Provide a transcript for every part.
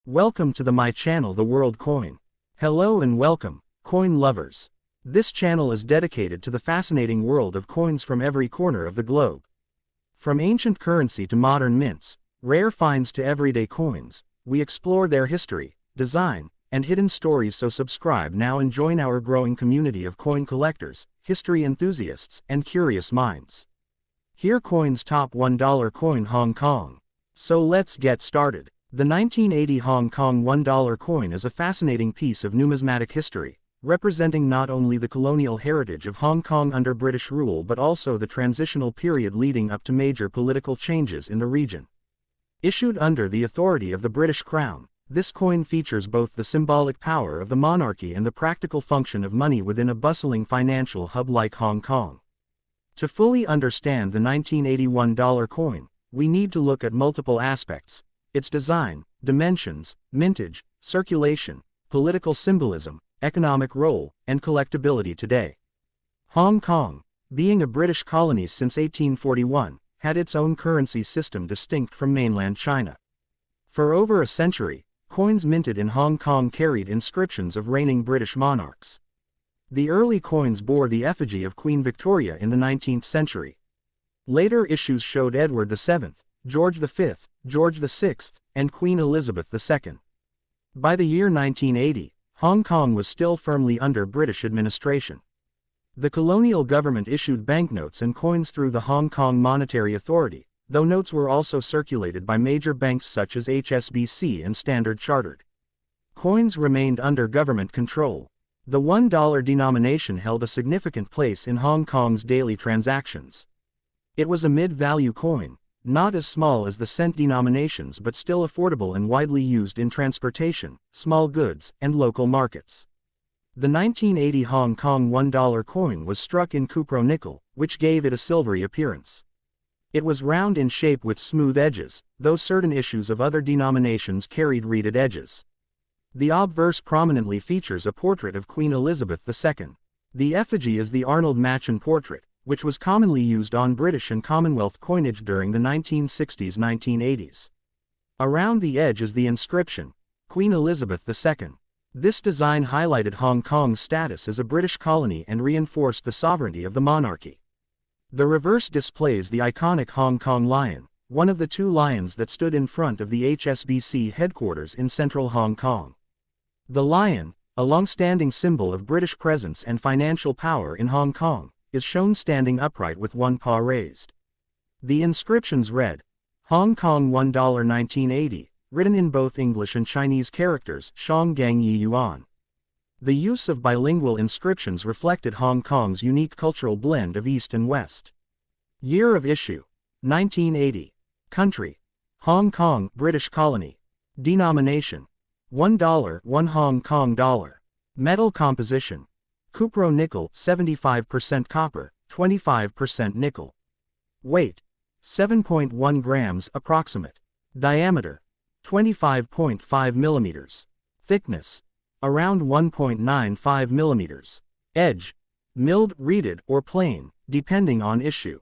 Welcome to my channel, The World Coin. Hello and welcome, coin lovers. This channel is dedicated to the fascinating world of coins from every corner of the globe. From ancient currency to modern mints, rare finds to everyday coins, we explore their history, design, and hidden stories. So subscribe now and join our growing community of coin collectors, history enthusiasts, and curious minds. Here coins top $1 coin Hong Kong. So let's get started. The 1980 Hong Kong $1 coin is a fascinating piece of numismatic history, representing not only the colonial heritage of Hong Kong under British rule but also the transitional period leading up to major political changes in the region. Issued under the authority of the British Crown, this coin features both the symbolic power of the monarchy and the practical function of money within a bustling financial hub like Hong Kong. To fully understand the 1980 $1 coin, we need to look at multiple aspects: its design, dimensions, mintage, circulation, political symbolism, economic role, and collectability today. Hong Kong, being a British colony since 1841, had its own currency system distinct from mainland China. For over a century, coins minted in Hong Kong carried inscriptions of reigning British monarchs. The early coins bore the effigy of Queen Victoria in the 19th century. Later issues showed Edward VII, George V, George VI, and Queen Elizabeth II. By the year 1980, Hong Kong was still firmly under British administration. The colonial government issued banknotes and coins through the Hong Kong Monetary Authority, though notes were also circulated by major banks such as HSBC and Standard Chartered. Coins remained under government control. The $1 denomination held a significant place in Hong Kong's daily transactions. It was a mid-value coin, not as small as the cent denominations but still affordable and widely used in transportation, small goods, and local markets. The 1980 Hong Kong $1 coin was struck in cupro-nickel, which gave it a silvery appearance. It was round in shape with smooth edges, though certain issues of other denominations carried reeded edges. The obverse prominently features a portrait of Queen Elizabeth II. The effigy is the Arnold Machen portrait, which was commonly used on British and Commonwealth coinage during the 1960s-1980s. Around the edge is the inscription, Queen Elizabeth II. This design highlighted Hong Kong's status as a British colony and reinforced the sovereignty of the monarchy. The reverse displays the iconic Hong Kong lion, one of the two lions that stood in front of the HSBC headquarters in central Hong Kong. The lion, a long-standing symbol of British presence and financial power in Hong Kong, is shown standing upright with one paw raised. The inscriptions read, Hong Kong $1 1980, written in both English and Chinese characters, Shang Gang Yi Yuan. The use of bilingual inscriptions reflected Hong Kong's unique cultural blend of East and West. Year of issue, 1980. Country, Hong Kong, British colony. Denomination, $1, 1 Hong Kong dollar. Metal composition, cupro-nickel, 75% copper, 25% nickel. Weight, 7.1 grams approximate. Diameter, 25.5 millimeters. Thickness, around 1.95 millimeters. Edge, milled, reeded, or plain, depending on issue.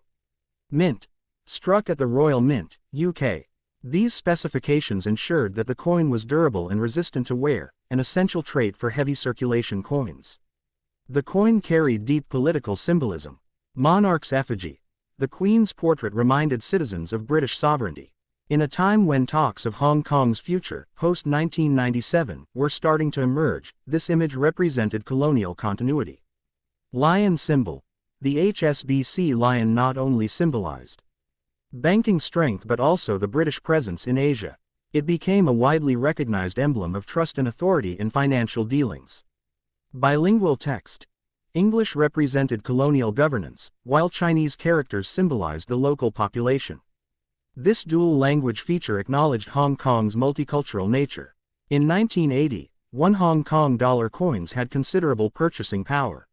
Mint, struck at the Royal Mint, UK. These specifications ensured that the coin was durable and resistant to wear, an essential trait for heavy circulation coins. The coin carried deep political symbolism. Monarch's effigy. The Queen's portrait reminded citizens of British sovereignty. In a time when talks of Hong Kong's future, post-1997, were starting to emerge, this image represented colonial continuity. Lion symbol. The HSBC lion not only symbolized banking strength but also the British presence in Asia. It became a widely recognized emblem of trust and authority in financial dealings. Bilingual text. English represented colonial governance, while Chinese characters symbolized the local population. This dual language feature acknowledged Hong Kong's multicultural nature. In 1980, 1 Hong Kong dollar coins had considerable purchasing power.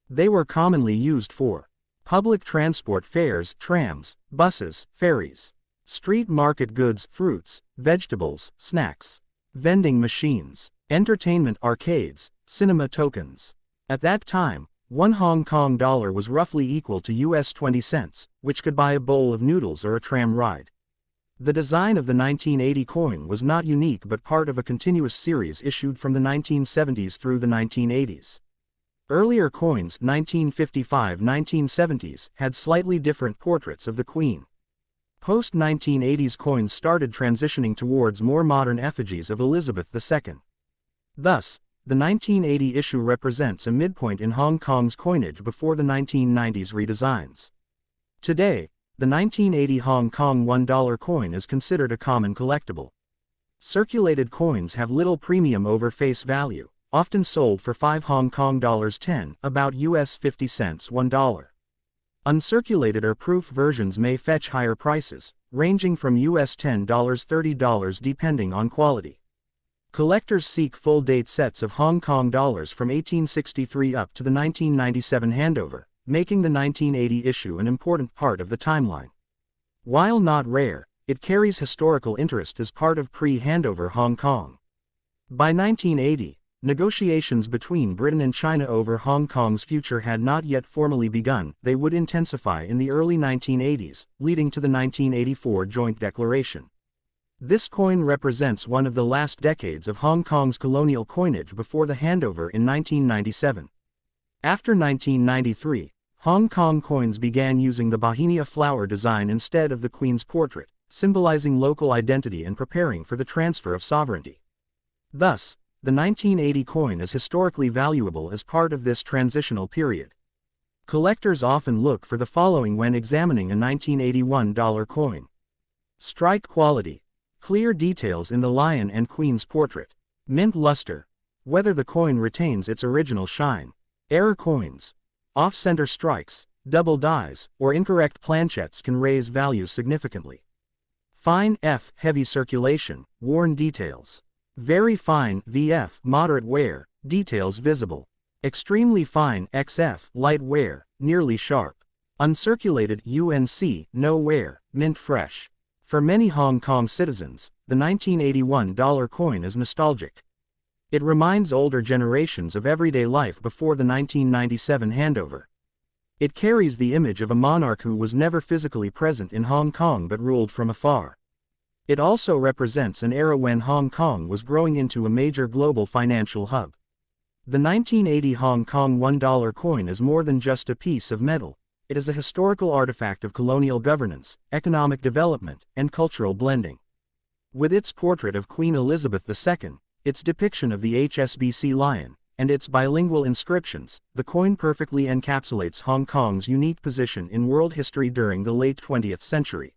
They were commonly used for public transport fares, trams, buses, ferries, street market goods, fruits, vegetables, snacks, vending machines, entertainment arcades, cinema tokens. At that time, 1 Hong Kong dollar was roughly equal to US 20 cents, which could buy a bowl of noodles or a tram ride. The design of the 1980 coin was not unique but part of a continuous series issued from the 1970s through the 1980s. Earlier coins, 1955-1970s, had slightly different portraits of the Queen. Post-1980s coins started transitioning towards more modern effigies of Elizabeth II. Thus, the 1980 issue represents a midpoint in Hong Kong's coinage before the 1990s redesigns. Today, the 1980 Hong Kong $1 coin is considered a common collectible. Circulated coins have little premium over face value, often sold for 5 Hong Kong dollars 10, about US 50 cents $1. Uncirculated or proof versions may fetch higher prices, ranging from US $10 $30 depending on quality. Collectors seek full-date sets of Hong Kong dollars from 1863 up to the 1997 handover, making the 1980 issue an important part of the timeline. While not rare, it carries historical interest as part of pre-handover Hong Kong. By 1980, negotiations between Britain and China over Hong Kong's future had not yet formally begun. They would intensify in the early 1980s, leading to the 1984 Joint Declaration. This coin represents one of the last decades of Hong Kong's colonial coinage before the handover in 1997. After 1993, Hong Kong coins began using the Bauhinia flower design instead of the Queen's portrait, symbolizing local identity and preparing for the transfer of sovereignty. Thus, the 1980 coin is historically valuable as part of this transitional period. Collectors often look for the following when examining a 1981 dollar coin. Strike quality. Clear details in the lion and queen's portrait. Mint luster. Whether the coin retains its original shine. Error coins. Off-center strikes, double dies, or incorrect planchettes can raise value significantly. Fine F. Heavy circulation, worn details. Very fine VF. Moderate wear, details visible. Extremely fine XF. Light wear, nearly sharp. Uncirculated UNC. No wear, mint fresh. For many Hong Kong citizens, the 1981 dollar coin is nostalgic. It reminds older generations of everyday life before the 1997 handover. It carries the image of a monarch who was never physically present in Hong Kong but ruled from afar. It also represents an era when Hong Kong was growing into a major global financial hub. The 1980 Hong Kong $1 coin is more than just a piece of metal. It is a historical artifact of colonial governance, economic development, and cultural blending. With its portrait of Queen Elizabeth II, its depiction of the HSBC lion, and its bilingual inscriptions, the coin perfectly encapsulates Hong Kong's unique position in world history during the late 20th century.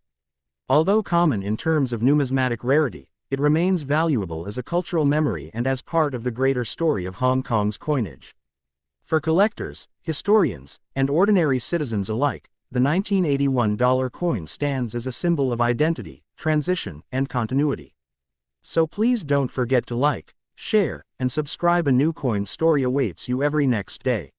Although common in terms of numismatic rarity, it remains valuable as a cultural memory and as part of the greater story of Hong Kong's coinage. For collectors, historians, and ordinary citizens alike, the 1981 dollar coin stands as a symbol of identity, transition, and continuity. So please don't forget to like, share, and subscribe. A new coin story awaits you every next day.